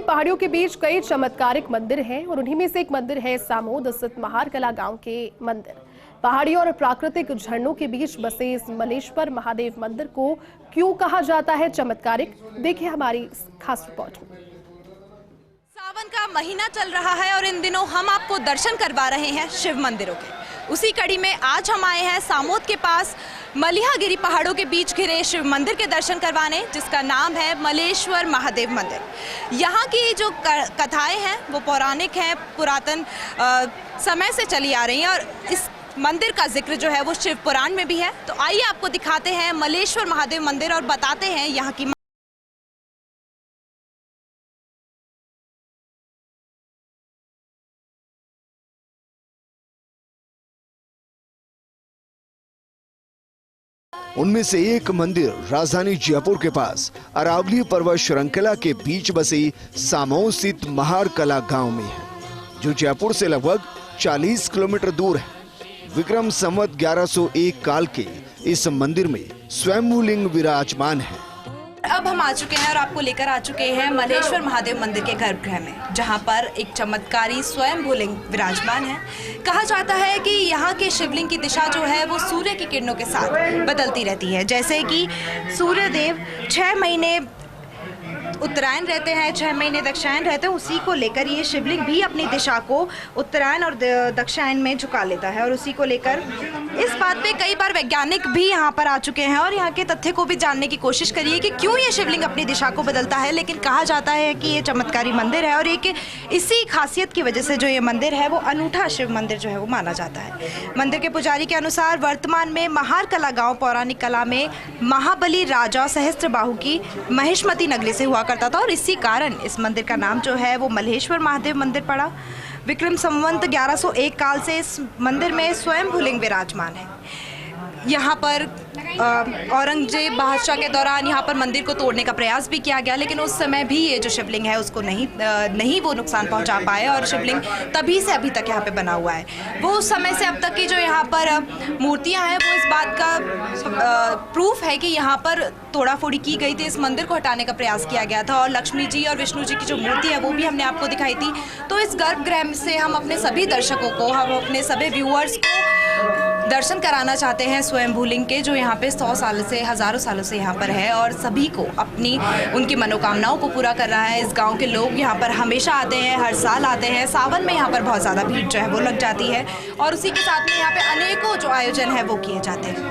पहाड़ियों के बीच कई चमत्कारिक मंदिर हैं और उन्हीं में से एक मंदिर है सामोद स्थित महारकला गांव के मंदिर। पहाड़ियों और प्राकृतिक झरनों के बीच बसे इस मलेश्वर महादेव मंदिर को क्यों कहा जाता है चमत्कारिक, देखिए हमारी खास रिपोर्ट में। सावन का महीना चल रहा है और इन दिनों हम आपको दर्शन करवा रहे हैं शिव मंदिरों के। उसी कड़ी में आज हम आए हैं सामोद के पास मलिहागिरी पहाड़ों के बीच घिरे शिव मंदिर के दर्शन करवाने, जिसका नाम है मलेश्वर महादेव मंदिर। यहाँ की जो कथाएं हैं वो पौराणिक हैं, पुरातन समय से चली आ रही हैं और इस मंदिर का जिक्र जो है वो शिव पुराण में भी है। तो आइए आपको दिखाते हैं मलेश्वर महादेव मंदिर और बताते हैं यहाँ की। उनमें से एक मंदिर राजधानी जयपुर के पास अरावली पर्वत श्रृंखला के बीच बसे सामोद स्थित महारकला गांव में है, जो जयपुर से लगभग 40 किलोमीटर दूर है। विक्रम संवत 1101 काल के इस मंदिर में स्वयंभू लिंग विराजमान है। अब हम आ चुके हैं और आपको लेकर आ चुके हैं मलेश्वर महादेव मंदिर के गर्भगृह में, जहां पर एक चमत्कारी स्वयंभू लिंग विराजमान है। कहा जाता है कि यहाँ के शिवलिंग की दिशा जो है वो सूर्य की किरणों के साथ बदलती रहती है। जैसे कि सूर्य देव 6 महीने उत्तरायण रहते हैं, 6 महीने दक्षिणायन रहते हैं, उसी को लेकर ये शिवलिंग भी अपनी दिशा को उत्तरायण और दक्षिणायन में झुका लेता है। और उसी को लेकर इस बात पे कई बार वैज्ञानिक भी यहाँ पर आ चुके हैं और यहाँ के तथ्य को भी जानने की कोशिश करिए कि क्यों ये शिवलिंग अपनी दिशा को बदलता है। लेकिन कहा जाता है कि ये चमत्कारी मंदिर है और एक इसी खासियत की वजह से जो ये मंदिर है वो अनूठा शिव मंदिर जो है वो माना जाता है। मंदिर के पुजारी के अनुसार वर्तमान में महारकला गाँव पौराणिक कला में महाबली राजा सहस्त्रबाहु की महिष्मती नगरी से हुआ करता था और इसी कारण इस मंदिर का नाम जो है वो मलेश्वर महादेव मंदिर पड़ा। विक्रम संवत 1101 काल से इस मंदिर में स्वयंभू लिंग विराजमान है। यहाँ पर औरंगजेब बादशाह के दौरान यहाँ पर मंदिर को तोड़ने का प्रयास भी किया गया, लेकिन उस समय भी ये जो शिवलिंग है उसको नहीं वो नुकसान पहुँचा पाए और शिवलिंग तभी से अभी तक यहाँ पे बना हुआ है। वो उस समय से अब तक की जो यहाँ पर मूर्तियाँ हैं वो इस बात का प्रूफ है कि यहाँ पर तोड़ाफोड़ी की गई थी, इस मंदिर को हटाने का प्रयास किया गया था। और लक्ष्मी जी और विष्णु जी की जो मूर्ति है वो भी हमने आपको दिखाई थी। तो इस गर्भगृह से हम अपने सभी दर्शकों को, हम अपने सभी व्यूअर्स को दर्शन कराना चाहते हैं स्वयंभू लिंग के, जो यहाँ पे 100 साल से, हजारों सालों से यहाँ पर है और सभी को अपनी उनकी मनोकामनाओं को पूरा कर रहा है। इस गांव के लोग यहाँ पर हमेशा आते हैं, हर साल आते हैं। सावन में यहाँ पर बहुत ज़्यादा भीड़ जो है वो लग जाती है और उसी के साथ में यहाँ पे अनेकों जो आयोजन है वो किए जाते हैं।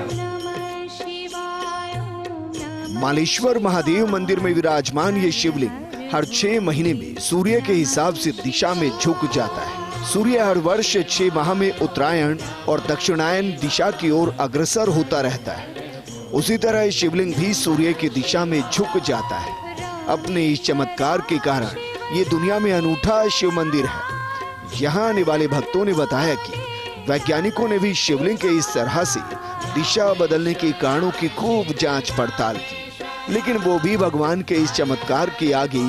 मलेश्वर महादेव मंदिर में विराजमान ये शिवलिंग हर 6 महीने में सूर्य के हिसाब से दिशा में झुक जाता है। सूर्य हर वर्ष 6 माह में उत्तरायण और दक्षिणायन दिशा की ओर अग्रसर होता रहता है। उसी तरह शिवलिंग भी सूर्य की दिशा में झुक जाता है। अपने इस चमत्कार के कारण ये दुनिया में अनूठा शिव मंदिर है। यहाँ आने वाले भक्तों ने बताया कि वैज्ञानिकों ने भी शिवलिंग के इस तरह से दिशा बदलने के कारणों की खूब जांच पड़ताल की, लेकिन वो भी भगवान के इस चमत्कार के आगे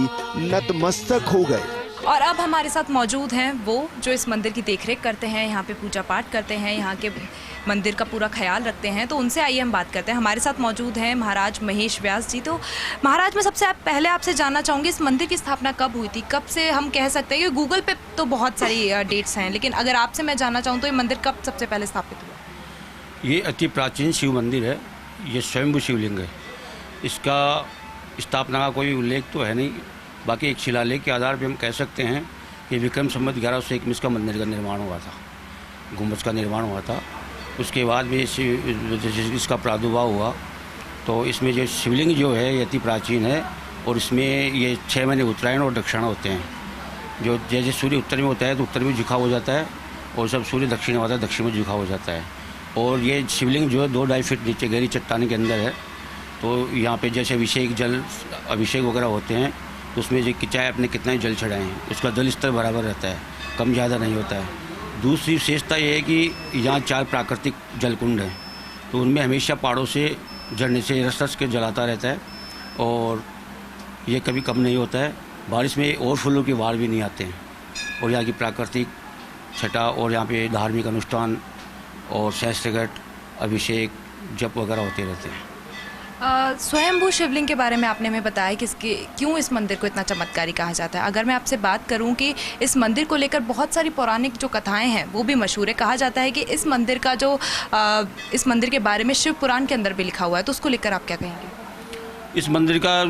नतमस्तक हो गए। और अब हमारे साथ मौजूद हैं वो जो इस मंदिर की देखरेख करते हैं, यहाँ पे पूजा पाठ करते हैं, यहाँ के मंदिर का पूरा ख्याल रखते हैं। तो उनसे आइए हम बात करते हैं। हमारे साथ मौजूद हैं महाराज महेश व्यास जी। तो महाराज, मैं सबसे पहले आपसे जानना चाहूँगी, इस मंदिर की स्थापना कब हुई थी, कब से हम कह सकते हैं कि गूगल पे तो बहुत सारी डेट्स हैं, लेकिन अगर आपसे मैं जानना चाहूँ तो ये मंदिर कब सबसे पहले स्थापित हुआ? ये अति प्राचीन शिव मंदिर है। ये स्वयंभू शिवलिंग है। इसका स्थापना का कोई उल्लेख तो है नहीं, बाकी एक शिलालेख के आधार पर हम कह सकते हैं कि विक्रम संवत 1101 का मंदिर का निर्माण हुआ था, गुम्बज का निर्माण हुआ था। उसके बाद भी इसका प्रादुर्भाव हुआ, तो इसमें जो शिवलिंग जो है ये अति प्राचीन है और इसमें ये 6 महीने उत्तरायण और दक्षिण होते हैं। जो जैसे सूर्य उत्तर में होता है तो उत्तर में झुकाव हो जाता है और जब सूर्य दक्षिण में होता है दक्षिण में झुकाव हो जाता है। और ये शिवलिंग जो है 2-2.5 फीट नीचे गहरी चट्टान के अंदर है। तो यहाँ पे जैसे अभिषेक वगैरह होते हैं तो उसमें जो चाहे अपने कितना ही जल चढ़ाएं, उसका जल स्तर बराबर रहता है, कम ज़्यादा नहीं होता है। दूसरी विशेषता ये है कि यहाँ 4 प्राकृतिक जलकुंड हैं, तो उनमें हमेशा पहाड़ों से झरने से रस के जलाता रहता है और ये कभी कम नहीं होता है। बारिश में और फूलों के वार भी नहीं आते हैं और यहाँ की प्राकृतिक छटा और यहाँ पे धार्मिक अनुष्ठान और सहस्त्रघट, अभिषेक, जप वगैरह होते रहते हैं। स्वयंभू शिवलिंग के बारे में आपने हमें बताया कि क्यों इस मंदिर को इतना चमत्कारी कहा जाता है। अगर मैं आपसे बात करूं कि इस मंदिर को लेकर बहुत सारी पौराणिक जो कथाएं हैं वो भी मशहूर है। कहा जाता है कि इस मंदिर का जो इस मंदिर के बारे में शिव पुराण के अंदर भी लिखा हुआ है, तो उसको लेकर आप क्या कहेंगे? इस मंदिर का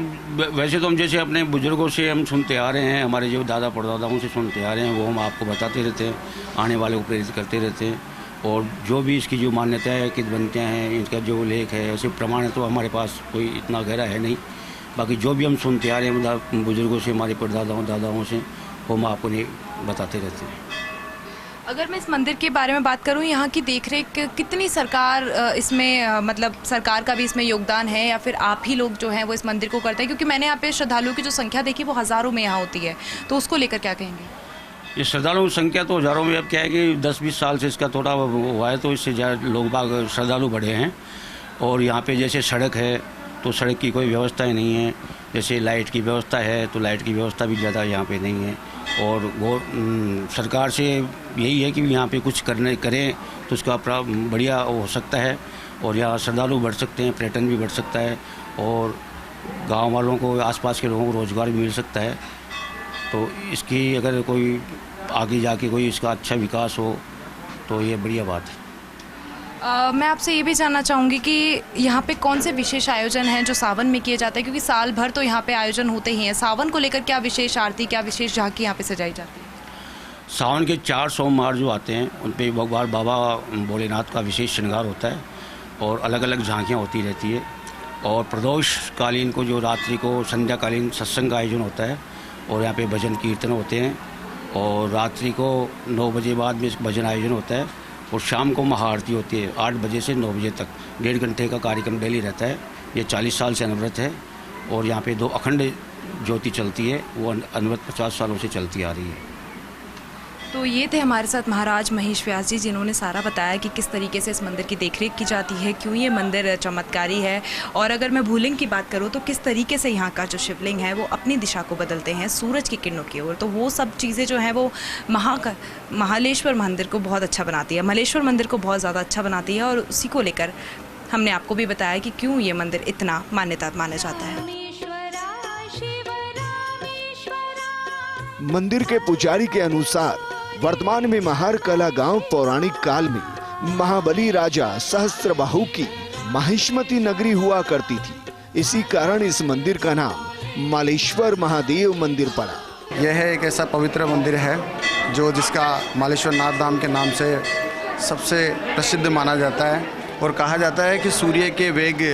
वैसे तो हम जैसे अपने बुजुर्गों से हम सुनते आ रहे हैं, हमारे जो दादा परदादाओं से सुनते आ रहे हैं, वो हम आपको बताते रहते हैं, आने वाले को प्रेरित करते रहते हैं। और जो भी इसकी जो मान्यताएं है, किद्वंतियाँ हैं, इनका जो लेख है, ऐसे प्रमाण है तो हमारे पास कोई इतना गहरा है नहीं। बाकी जो भी हम सुनते आ रहे हैं बुजुर्गों से, हमारे परदादाओं दादाओं से, वो हम आपको नहीं बताते रहते हैं। अगर मैं इस मंदिर के बारे में बात करूं, यहाँ की देखरेख कितनी सरकार इसमें मतलब सरकार का भी इसमें योगदान है या फिर आप ही लोग जो हैं वो इस मंदिर को करते हैं? क्योंकि मैंने यहाँ पे श्रद्धालुओं की जो संख्या देखी वो हज़ारों में यहाँ होती है, तो उसको लेकर क्या कहेंगे? ये श्रद्धालुओं की संख्या तो हज़ारों में, अब क्या है कि 10-20 साल से इसका थोड़ा हुआ है, तो इससे ज़्यादा लोग बाग श्रद्धालु बढ़े हैं। और यहाँ पे जैसे सड़क है तो सड़क की कोई व्यवस्था ही नहीं है, जैसे लाइट की व्यवस्था है तो लाइट की व्यवस्था भी ज़्यादा यहाँ पे नहीं है। और वो सरकार से यही है कि यहाँ पे कुछ करें तो उसका बढ़िया हो सकता है और यहाँ श्रद्धालु बढ़ सकते हैं, पर्यटन भी बढ़ सकता है और गांव वालों को, आसपास के लोगों को रोज़गार भी मिल सकता है। तो इसकी अगर कोई आगे जाके कोई इसका अच्छा विकास हो तो ये बढ़िया बात है। मैं आपसे ये भी जानना चाहूँगी कि यहाँ पे कौन से विशेष आयोजन हैं जो सावन में किए जाते हैं? क्योंकि साल भर तो यहाँ पे आयोजन होते ही हैं। सावन को लेकर क्या विशेष आरती, क्या विशेष झांकी यहाँ पे सजाई जाती है? सावन के 4 सोमवार जो आते हैं उन पे भगवान बाबा भोलेनाथ का विशेष श्रृंगार होता है और अलग अलग झांकियाँ होती रहती है। और प्रदोष कालीन को जो रात्रि को संध्याकालीन सत्संग का आयोजन होता है और यहाँ पे भजन कीर्तन होते हैं और रात्रि को 9 बजे बाद में भजन आयोजन होता है और शाम को महाआरती होती है 8 बजे से 9 बजे तक। 1.5 घंटे का कार्यक्रम डेली रहता है। ये 40 साल से अनवरत है और यहाँ पे 2 अखंड ज्योति चलती है, वो अनवरत 50 सालों से चलती आ रही है। तो ये थे हमारे साथ महाराज महेश व्यास जी, जिन्होंने सारा बताया कि किस तरीके से इस मंदिर की देखरेख की जाती है, क्यों ये मंदिर चमत्कारी है। और अगर मैं भूलिंग की बात करूँ तो किस तरीके से यहाँ का जो शिवलिंग है वो अपनी दिशा को बदलते हैं सूरज की किरणों की ओर। तो वो सब चीज़ें जो हैं वो महालेश्वर मंदिर को बहुत अच्छा बनाती है, मलेश्वर मंदिर को बहुत ज़्यादा अच्छा बनाती है। और उसी को लेकर हमने आपको भी बताया कि क्यों ये मंदिर इतना मान्यता माना जाता है। मंदिर के पुजारी के अनुसार वर्तमान में महार कला गांव पौराणिक काल में महाबली राजा सहस्त्रबाहु की माहिष्मती नगरी हुआ करती थी। इसी कारण इस मंदिर का नाम मालेश्वर महादेव मंदिर पड़ा। यह एक ऐसा पवित्र मंदिर है जो जिसका मालेश्वर नाथ धाम के नाम से सबसे प्रसिद्ध माना जाता है। और कहा जाता है कि सूर्य के वेग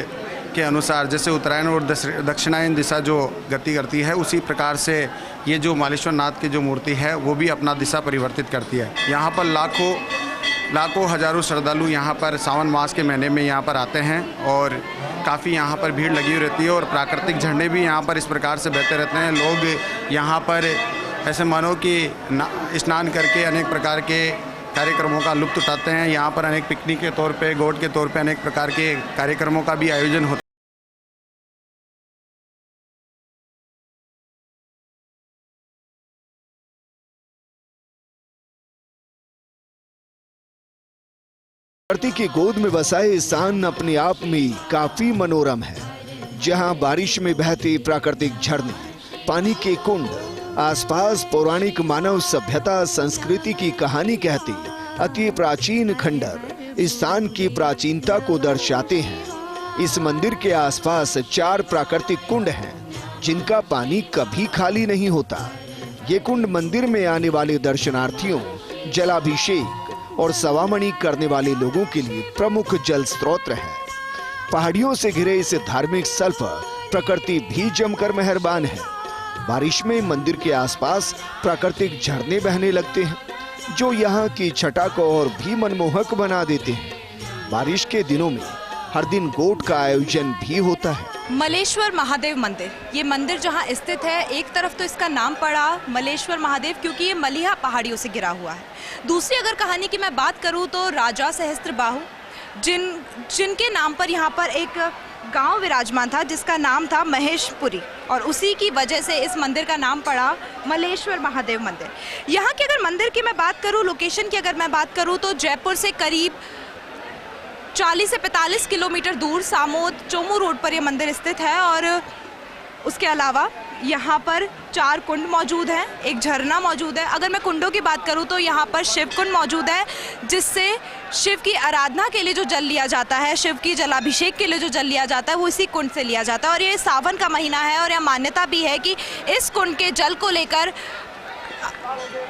के अनुसार जैसे उत्तरायण और दक्षिणायन दिशा जो गति करती है, उसी प्रकार से ये जो मालेश्वर नाथ की जो मूर्ति है वो भी अपना दिशा परिवर्तित करती है। यहाँ पर लाखों हजारों श्रद्धालु यहाँ पर सावन मास के महीने में यहाँ पर आते हैं और काफ़ी यहाँ पर भीड़ लगी हुई रहती है। और प्राकृतिक झरने भी यहाँ पर इस प्रकार से बहते रहते हैं। लोग यहाँ पर ऐसे मानो कि स्नान करके अनेक प्रकार के कार्यक्रमों का लुत्फ उठाते हैं। यहाँ पर अनेक पिकनिक के तौर पे, गोट के तौर पे अनेक प्रकार के कार्यक्रमों का भी आयोजन होता है। धरती की गोद में बसाए स्थान अपने आप में काफी मनोरम है, जहां बारिश में बहते प्राकृतिक झरने, पानी के कुंड, आसपास पौराणिक मानव सभ्यता संस्कृति की कहानी कहते अति प्राचीन खंडर इस स्थान की प्राचीनता को दर्शाते हैं। इस मंदिर के आसपास 4 प्राकृतिक कुंड हैं, जिनका पानी कभी खाली नहीं होता। ये कुंड मंदिर में आने वाले दर्शनार्थियों, जलाभिषेक और सवामणि करने वाले लोगों के लिए प्रमुख जल स्रोत है। पहाड़ियों से घिरे इस धार्मिक स्थल पर प्रकृति भी जमकर मेहरबान है। बारिश में मंदिर के आसपास प्राकृतिक झरने बहने लगते हैं, जो यहाँ की छटा को और भी मनमोहक बना देते हैं। बारिश के दिनों में हर दिन गोट का आयोजन भी होता है। मलेश्वर महादेव मंदिर, ये मंदिर जहाँ स्थित है, एक तरफ तो इसका नाम पड़ा मलेश्वर महादेव क्योंकि ये मलिहा पहाड़ियों से घिरा हुआ है। दूसरी अगर कहानी की मैं बात करूँ तो राजा सहस्त्रबाहु जिनके नाम पर यहाँ पर एक गांव विराजमान था जिसका नाम था महेशपुरी, और उसी की वजह से इस मंदिर का नाम पड़ा मलेश्वर महादेव मंदिर। यहाँ की अगर मंदिर की मैं बात करूँ, लोकेशन की अगर मैं बात करूँ तो जयपुर से करीब 40 से 45 किलोमीटर दूर सामोद चोमू रोड पर यह मंदिर स्थित है और उसके अलावा यहाँ पर 4 कुंड मौजूद हैं, एक झरना मौजूद है। अगर मैं कुंडों की बात करूँ तो यहाँ पर शिव कुंड मौजूद है, जिससे शिव की आराधना के लिए जो जल लिया जाता है, शिव की जलाभिषेक के लिए जो जल लिया जाता है, वो इसी कुंड से लिया जाता है। और ये सावन का महीना है और यह मान्यता भी है कि इस कुंड के जल को लेकर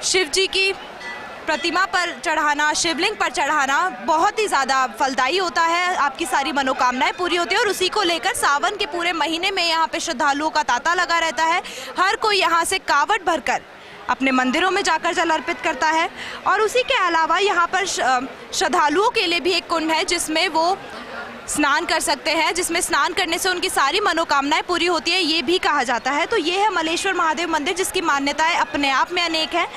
शिव जी की प्रतिमा पर चढ़ाना, शिवलिंग पर चढ़ाना बहुत ही ज़्यादा फलदायी होता है, आपकी सारी मनोकामनाएं पूरी होती है। और उसी को लेकर सावन के पूरे महीने में यहाँ पे श्रद्धालुओं का तांता लगा रहता है। हर कोई यहाँ से कावड़ भरकर अपने मंदिरों में जाकर जल अर्पित करता है। और उसी के अलावा यहाँ पर श्रद्धालुओं के लिए भी एक कुंड है जिसमें वो स्नान कर सकते हैं, जिसमें स्नान करने से उनकी सारी मनोकामनाएं पूरी होती है, ये भी कहा जाता है। तो ये है मलेश्वर महादेव मंदिर, जिसकी मान्यताएं अपने आप में अनेक हैं।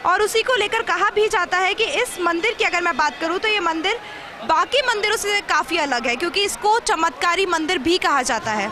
और उसी को लेकर कहा भी जाता है कि इस मंदिर की अगर मैं बात करूं तो ये मंदिर बाकी मंदिरों से काफ़ी अलग है, क्योंकि इसको चमत्कारी मंदिर भी कहा जाता है।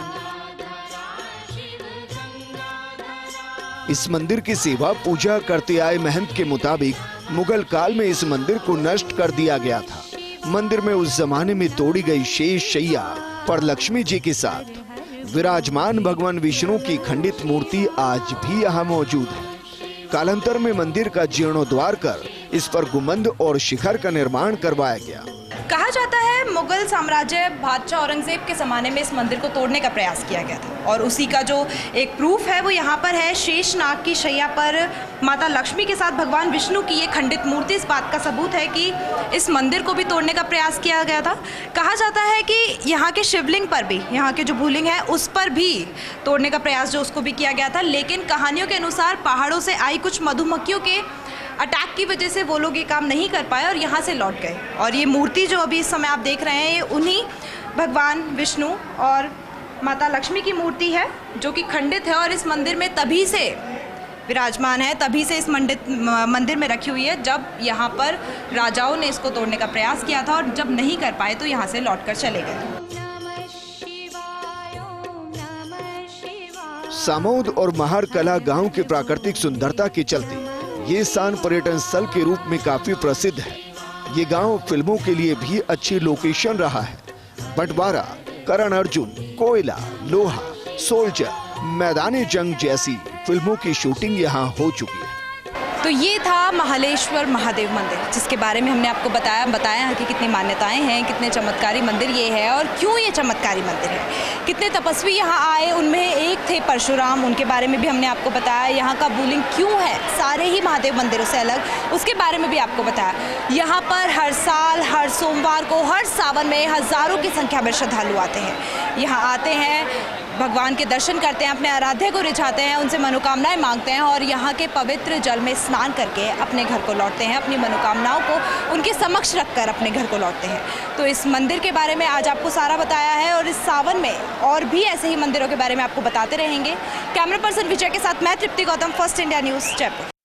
इस मंदिर की सेवा पूजा करते आए महंत के मुताबिक मुगल काल में इस मंदिर को नष्ट कर दिया गया था। मंदिर में उस जमाने में तोड़ी गई शेष शैया पर लक्ष्मी जी के साथ विराजमान भगवान विष्णु की खंडित मूर्ति आज भी यहाँ मौजूद है। कालांतर में मंदिर का जीर्णोद्धार कर इस पर गुंबद और शिखर का निर्माण करवाया गया। कहा जाता है मुगल साम्राज्य बादशाह औरंगजेब के ज़माने में इस मंदिर को तोड़ने का प्रयास किया गया था और उसी का जो एक प्रूफ है वो यहाँ पर है। शेषनाग की शैया पर माता लक्ष्मी के साथ भगवान विष्णु की ये खंडित मूर्ति इस बात का सबूत है कि इस मंदिर को भी तोड़ने का प्रयास किया गया था। कहा जाता है कि यहाँ के शिवलिंग पर भी, यहाँ के जो भूलिंग है उस पर भी तोड़ने का प्रयास जो उसको भी किया गया था, लेकिन कहानियों के अनुसार पहाड़ों से आई कुछ मधुमक्खियों के अटैक की वजह से वो लोग ये काम नहीं कर पाए और यहाँ से लौट गए। और ये मूर्ति जो अभी इस समय आप देख रहे हैं ये उन्हीं भगवान विष्णु और माता लक्ष्मी की मूर्ति है जो कि खंडित है और इस मंदिर में तभी से विराजमान है, तभी से इस मंदिर में रखी हुई है जब यहाँ पर राजाओं ने इसको तोड़ने का प्रयास किया था और जब नहीं कर पाए तो यहाँ से लौट कर चले गए। सामोद और महारकला गांव की प्राकृतिक सुंदरता के चलते ये स्थान पर्यटन स्थल के रूप में काफी प्रसिद्ध है। ये गांव फिल्मों के लिए भी अच्छी लोकेशन रहा है। बंटवारा, करण अर्जुन, कोयला, लोहा, सोल्जर, मैदानी जंग जैसी फिल्मों की शूटिंग यहाँ हो चुकी है। तो ये था महालेश्वर महादेव मंदिर, जिसके बारे में हमने आपको बताया कि कितनी मान्यताएं हैं, कितने चमत्कारी मंदिर ये है और क्यों ये चमत्कारी मंदिर है। कितने तपस्वी यहाँ आए, उनमें एक थे परशुराम, उनके बारे में भी हमने आपको बताया। यहाँ का बुलिंग क्यों है सारे ही महादेव मंदिरों से अलग, उसके बारे में भी आपको बताया। यहाँ पर हर साल, हर सोमवार को, हर सावन में हज़ारों की संख्या में श्रद्धालु आते हैं। यहाँ आते हैं, भगवान के दर्शन करते हैं, अपने आराध्य को रिझाते हैं, उनसे मनोकामनाएं मांगते हैं और यहाँ के पवित्र जल में स्नान करके अपने घर को लौटते हैं, अपनी मनोकामनाओं को उनके समक्ष रखकर अपने घर को लौटते हैं। तो इस मंदिर के बारे में आज आपको सारा बताया है और इस सावन में और भी ऐसे ही मंदिरों के बारे में आपको बताते रहेंगे। कैमरा पर्सन विजय के साथ मैं Tripti Gautam, First India News, Jaipur.